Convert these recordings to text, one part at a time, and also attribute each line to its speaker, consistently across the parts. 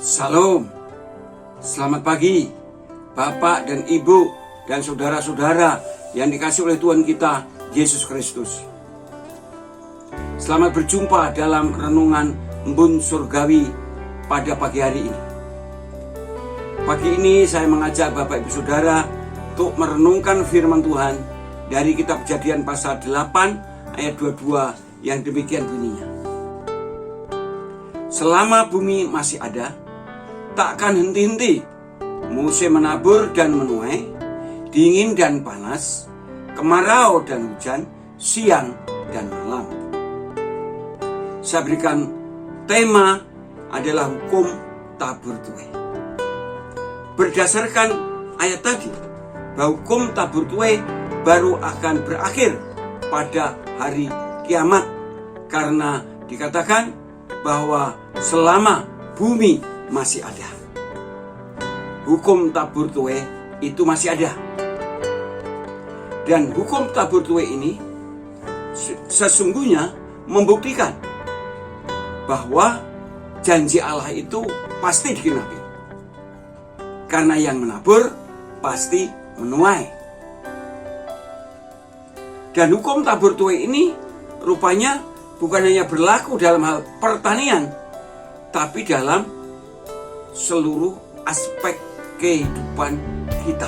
Speaker 1: Salam, selamat pagi Bapak dan Ibu dan saudara-saudara yang dikasihi oleh Tuhan kita Yesus Kristus. Selamat berjumpa dalam renungan Embun Surgawi pada pagi hari ini. Pagi ini saya mengajak Bapak Ibu Saudara untuk merenungkan firman Tuhan dari kitab Kejadian pasal 8 ayat 22 yang demikian bunyinya. Selama bumi masih ada, takkan henti-henti musim menabur dan menuai, dingin dan panas, kemarau dan hujan, siang dan malam. Saya berikan tema adalah hukum tabur tuai. Berdasarkan ayat tadi, bahwa hukum tabur tuai baru akan berakhir pada hari kiamat, karena dikatakan bahwa selama bumi masih ada, hukum tabur tuai itu masih ada. Dan hukum tabur tuai ini sesungguhnya membuktikan bahwa janji Allah itu pasti digenapi, karena yang menabur pasti menuai. Dan hukum tabur tuai ini rupanya bukan hanya berlaku dalam hal pertanian, tapi dalam seluruh aspek kehidupan kita.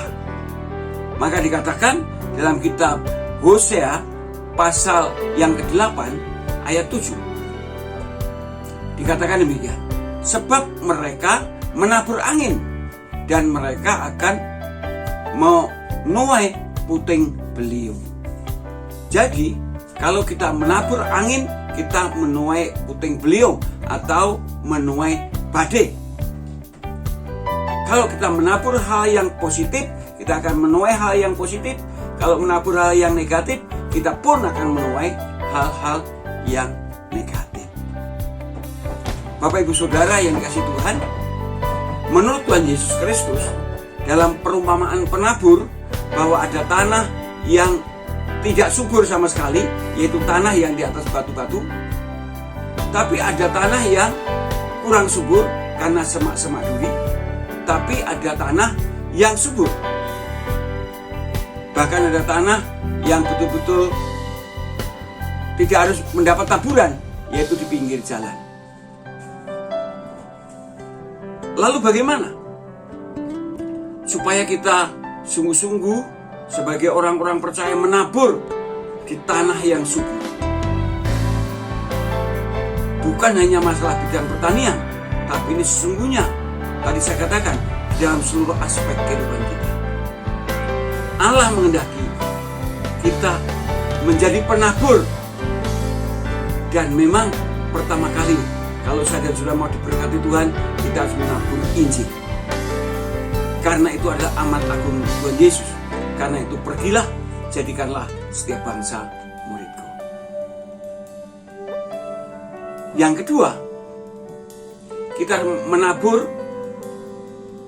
Speaker 1: Maka dikatakan dalam kitab Hosea pasal yang ke-8 ayat 7, dikatakan demikian, sebab mereka menabur angin dan mereka akan menuai puting beliung. Jadi kalau kita menabur angin, kita menuai puting beliung atau menuai badai. Kalau kita menabur hal yang positif, kita akan menuai hal yang positif. Kalau menabur hal yang negatif, kita pun akan menuai hal-hal yang negatif. Bapak Ibu Saudara yang dikasihi Tuhan, menurut Tuhan Yesus Kristus, dalam perumpamaan penabur, bahwa ada tanah yang tidak subur sama sekali, yaitu tanah yang di atas batu-batu. Tapi ada tanah yang kurang subur karena semak-semak duri. Tapi ada tanah yang subur. Bahkan ada tanah yang betul-betul tidak harus mendapat taburan, yaitu di pinggir jalan. Lalu bagaimana supaya kita sungguh-sungguh sebagai orang-orang percaya menabur di tanah yang subur? Bukan hanya masalah bidang pertanian, tapi ini sesungguhnya tadi saya katakan dalam seluruh aspek kehidupan kita. Allah menghendaki kita menjadi penabur. Dan memang pertama kali kalau saya dan saudara mau diberkati Tuhan, kita harus menabur Injil. Karena itu adalah amat agung Tuhan Yesus. Karena itu pergilah, jadikanlah setiap bangsa muridku. Yang kedua, kita menabur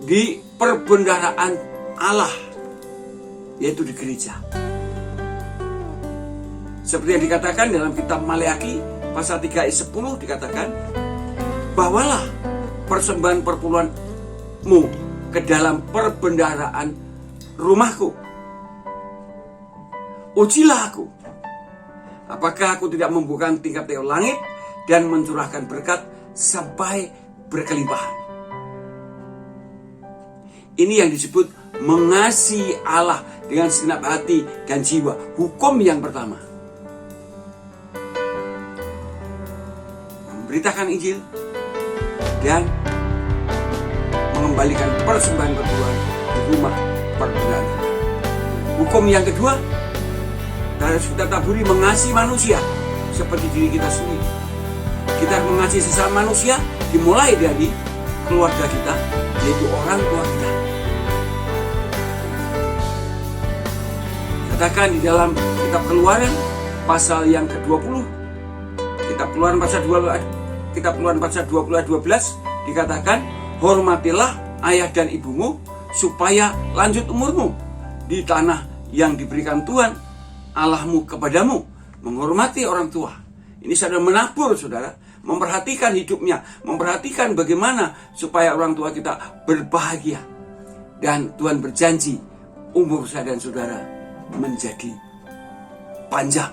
Speaker 1: di perbendaharaan Allah, yaitu di gereja. Seperti yang dikatakan dalam kitab Maleakhi pasal 3 ayat 10, dikatakan, bawalah persembahan perpuluhanmu ke dalam perbendaharaan rumahku. Ujilah aku, apakah aku tidak membuka tingkap-tingkap langit dan mencurahkan berkat sampai berkelimpahan. Ini yang disebut mengasihi Allah dengan segenap hati dan jiwa. Hukum yang pertama, memberitakan Injil dan mengembalikan persembahan perpuluhan di rumah perbendaharaan. Hukum yang kedua, harus kita taburi mengasihi manusia seperti diri kita sendiri. Kita harus mengasihi sesama manusia, dimulai dari keluarga kita, yaitu orang tua kita. Katakan di dalam kitab Keluaran pasal yang ke-20, kitab Keluaran pasal 20 ayat 12, dikatakan, hormatilah ayah dan ibumu supaya lanjut umurmu di tanah yang diberikan Tuhan Allahmu kepadamu. Menghormati orang tua Ini saudara menabur, saudara. Memperhatikan hidupnya. Memperhatikan bagaimana supaya orang tua kita berbahagia. Dan Tuhan berjanji umur saya dan saudara menjadi panjang.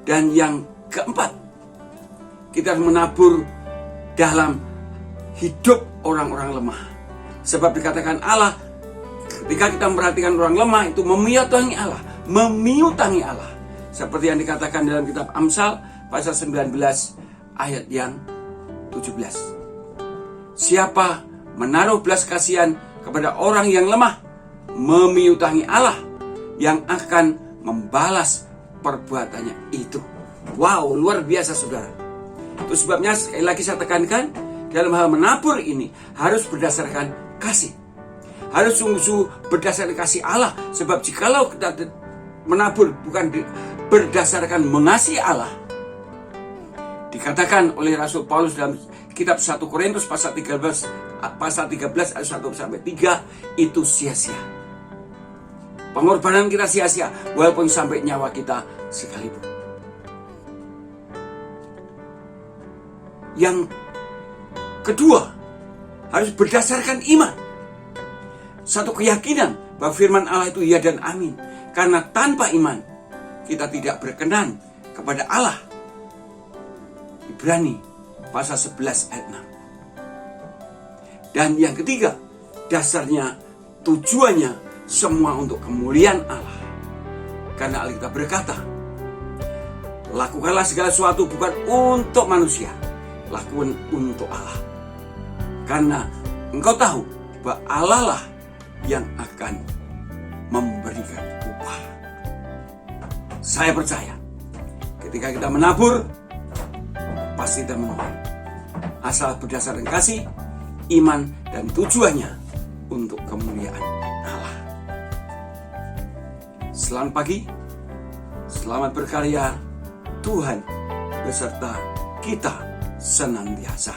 Speaker 1: Dan yang keempat, kita harus menabur dalam hidup orang-orang lemah. Sebab dikatakan Allah, ketika kita memperhatikan orang lemah, itu memiutangi Allah. Memiutangi Allah. Seperti yang dikatakan dalam kitab Amsal pasal 19 ayat yang 17. Siapa menaruh belas kasihan kepada orang yang lemah, memiutangi Allah yang akan membalas perbuatannya itu. Wow, luar biasa saudara. Itu sebabnya sekali lagi saya tekankan, dalam hal menabur ini harus berdasarkan kasih. Harus sungguh-sungguh berdasarkan kasih Allah. Sebab jikalau kita menabur bukan berdasarkan mengasihi Allah, dikatakan oleh Rasul Paulus dalam kitab 1 Korintus pasal 13 ayat 1-3, itu sia-sia. Pengorbanan kita sia-sia walaupun sampai nyawa kita sekalipun. Yang kedua, harus berdasarkan iman. Satu keyakinan bahwa firman Allah itu ya dan amin. Karena tanpa iman kita tidak berkenan kepada Allah. Ibrani pasal 11 ayat 6. Dan yang ketiga, dasarnya, tujuannya semua untuk kemuliaan Allah. Karena Alkitab berkata, lakukanlah segala sesuatu bukan untuk manusia, lakukan untuk Allah. Karena engkau tahu bahwa Allah lah yang akan memberikan upah. Saya percaya ketika kita menabur, pasti kita menuai. Asal berdasarkan kasih, iman, dan tujuannya untuk kemuliaan Allah. Selamat pagi, selamat berkarya. Tuhan beserta kita senantiasa.